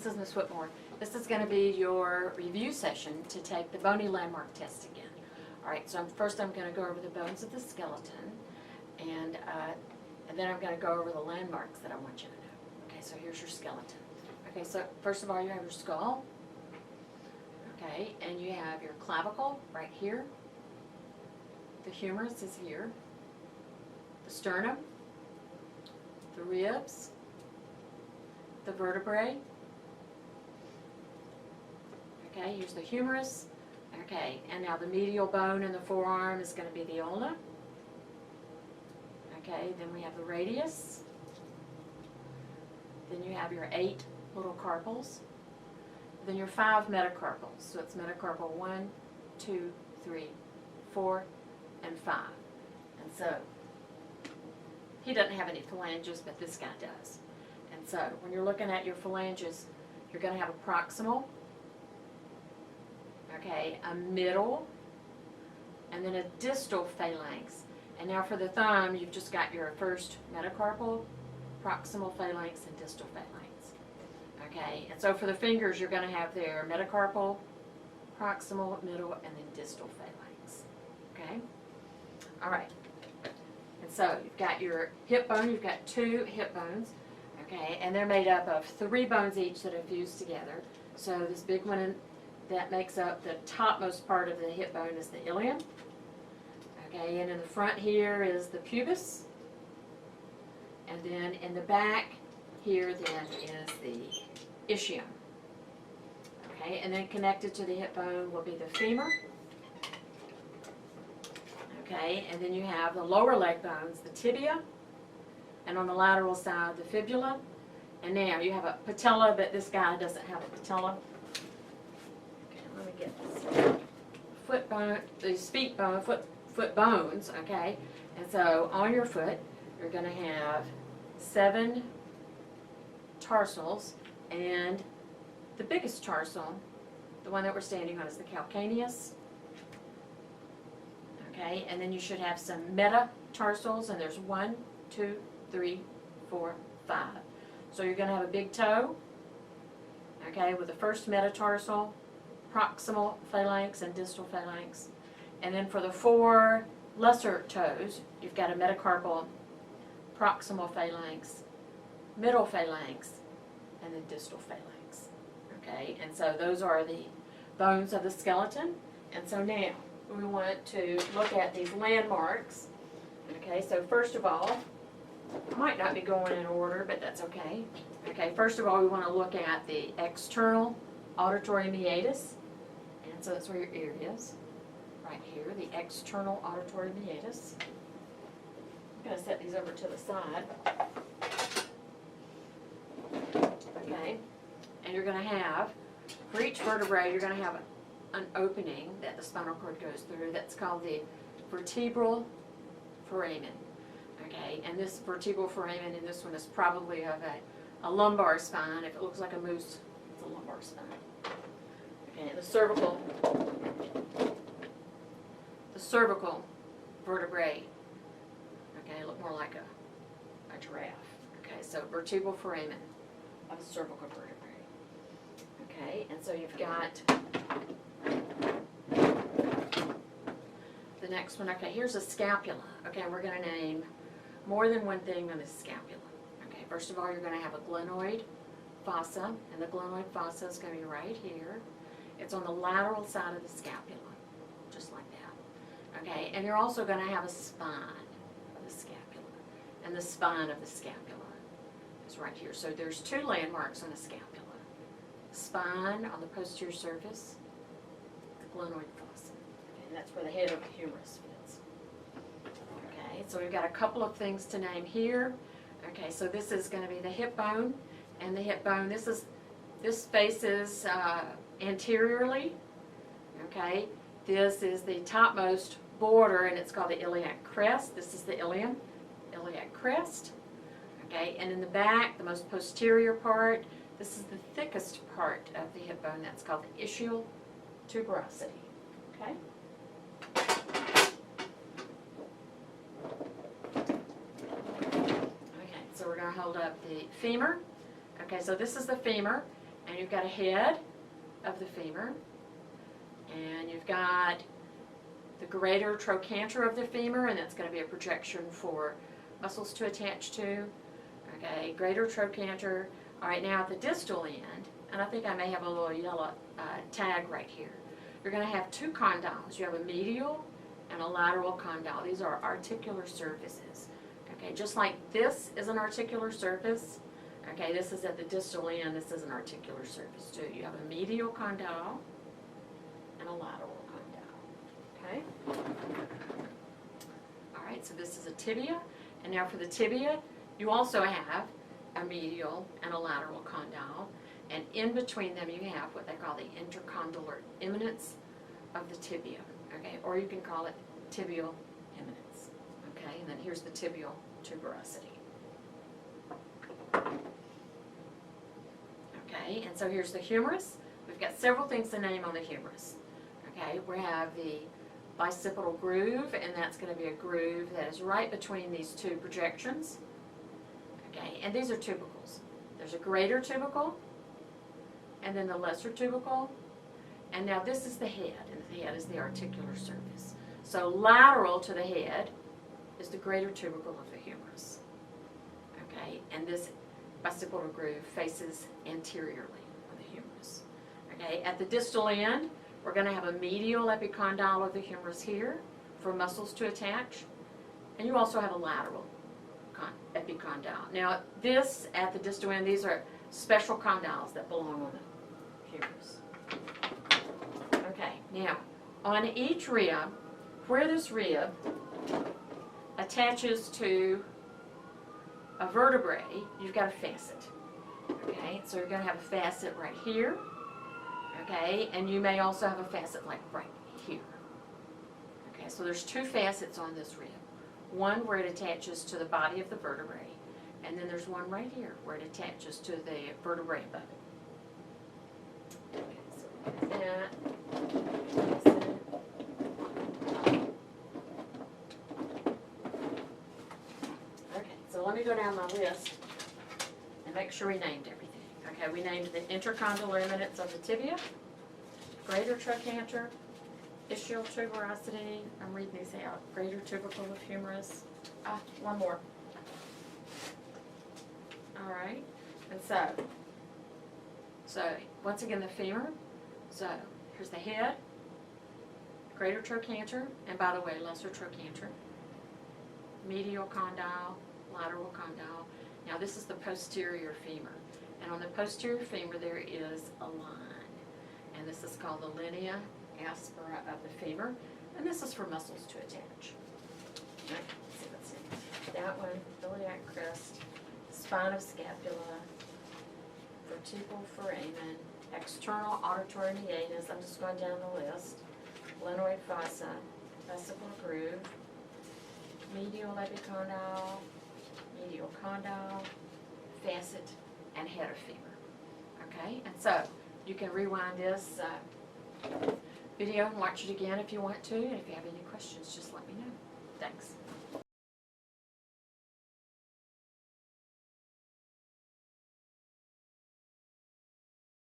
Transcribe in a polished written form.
this is Ms. Whitmore. This is going to be your review session to take the bony landmark test again. All right, so first I'm going to go over the bones of the skeleton, and then I'm going to go over the landmarks that I want you to know. Okay, so here's your skeleton. Okay, so first of all, you have your skull. Okay, and you have your clavicle right here. The humerus is here. The sternum, the ribs, the vertebrae. Okay, here's the humerus. Okay, and now the medial bone in the forearm is going to be the ulna. Okay, then we have the radius. Then you have your 8 little carpals. Then your 5 metacarpals. So it's metacarpal 1, 2, 3, 4, and 5. And so he doesn't have any phalanges, but this guy does. And so when you're looking at your phalanges, you're going to have a proximal, okay, a middle, and then a distal phalanx. And now for the thumb, you've just got your first metacarpal, proximal phalanx, and distal phalanx. Okay, and so for the fingers, you're going to have their metacarpal, proximal, middle, and then distal phalanx. Okay? All right. And so you've got your hip bone, you've got 2 hip bones, okay, and they're made up of 3 bones each that are fused together. So this big one that makes up the topmost part of the hip bone is the ilium. Okay, and in the front here is the pubis. And then in the back here then is the ischium. Okay, and then connected to the hip bone will be the femur. Okay, and then you have the lower leg bones, the tibia, and on the lateral side, the fibula. And now you have a patella, but this guy doesn't have a patella. Okay, let me get this. Foot bone, these feet bone, foot bones, okay? And so on your foot, you're going to have 7 tarsals, and the biggest tarsal, the one that we're standing on, is the calcaneus. Okay, and then you should have some metatarsals, and there's 1, 2, 3, 4, 5. So you're going to have a big toe, okay, with the first metatarsal, proximal phalanx, and distal phalanx. And then for the 4 lesser toes, you've got a metacarpal, proximal phalanx, middle phalanx, and then distal phalanx. Okay, and so those are the bones of the skeleton. And so now we want to look at these landmarks. Okay, so first of all, I might not be going in order, but that's okay. Okay, first of all, we want to look at the external auditory meatus. And so that's where your ear is, right here, the external auditory meatus. I'm going to set these over to the side. Okay, and you're going to have, for each vertebrae, you're going to have an opening that the spinal cord goes through. That's called the vertebral foramen. Okay, and this vertebral foramen in this one is probably of a lumbar spine. If it looks like a moose, it's a lumbar spine. Okay, and the cervical vertebrae, okay, look more like a giraffe. Okay, so vertebral foramen of the cervical vertebrae. Okay, and so you've got the next one. Okay, here's a scapula. Okay, we're going to name more than one thing on the scapula. Okay, first of all, you're going to have a glenoid fossa, and the glenoid fossa is going to be right here. It's on the lateral side of the scapula, just like that. Okay, and you're also going to have a spine of the scapula, and the spine of the scapula is right here. So there's 2 landmarks on the scapula. Spine on the posterior surface, the glenoid fossa, okay, and that's where the head of the humerus fits. Okay, so we've got a couple of things to name here. Okay, so this is going to be the hip bone, and the hip bone, this faces anteriorly. Okay, this is the topmost border, and it's called the iliac crest. This is the ilium, iliac crest. Okay, and in the back, the most posterior part, this is the thickest part of the hip bone. That's called the ischial tuberosity. Okay. Okay, so we're going to hold up the femur. Okay, so this is the femur, and you've got a head of the femur, and you've got the greater trochanter of the femur, and that's going to be a projection for muscles to attach to. Okay, greater trochanter. All right, now at the distal end, and I think I may have a little yellow tag right here, you're going to have two condyles. You have a medial and a lateral condyle. These are articular surfaces. Okay, just like this is an articular surface, okay, this is at the distal end, this is an articular surface too. You have a medial condyle and a lateral condyle. Okay? All right, so this is a tibia, and now for the tibia, you also have a medial and a lateral condyle, and in between them you have what they call the intercondylar eminence of the tibia, okay, or you can call it tibial eminence, okay, and then here's the tibial tuberosity. Okay, and so here's the humerus. We've got several things to name on the humerus. Okay, we have the bicipital groove, and that's going to be a groove that is right between these two projections. Okay, and these are tubercles. There's a greater tubercle, and then the lesser tubercle, and now this is the head, and the head is the articular surface. So lateral to the head is the greater tubercle of the humerus. Okay, and this bicipital groove faces anteriorly of the humerus. Okay, at the distal end, we're going to have a medial epicondyle of the humerus here for muscles to attach, and you also have a lateral epicondyle. Now this, at the distal end, these are special condyles that belong on the humerus. Okay, now on each rib, where this rib attaches to a vertebrae, you've got a facet. Okay, so you're going to have a facet right here. Okay, and you may also have a facet like right here. Okay, so there's two facets on this rib. One where it attaches to the body of the vertebrae, and then there's one right here where it attaches to the vertebrae above it. Okay, so that. Okay, so let me go down my list and make sure we named everything. Okay, we named the intercondylar eminence of the tibia, greater trochanter, ischial tuberosity, I'm reading these out, greater tubercle of humerus, one more. All right, and so once again the femur, so here's the head, greater trochanter, and by the way, lesser trochanter, medial condyle, lateral condyle. Now this is the posterior femur, and on the posterior femur there is a line, and this is called the linea aspera of the femur, and this is for muscles to attach. Okay, let's see. That one, iliac crest, spine of scapula, vertebral foramen, external auditory meatus, I'm just going down the list, glenoid fossa, bicipital groove, medial epicondyle, medial condyle, facet, and head of femur. Okay, and so you can rewind this video and watch it again if you want to, and if you have any questions, just let me know. Thanks.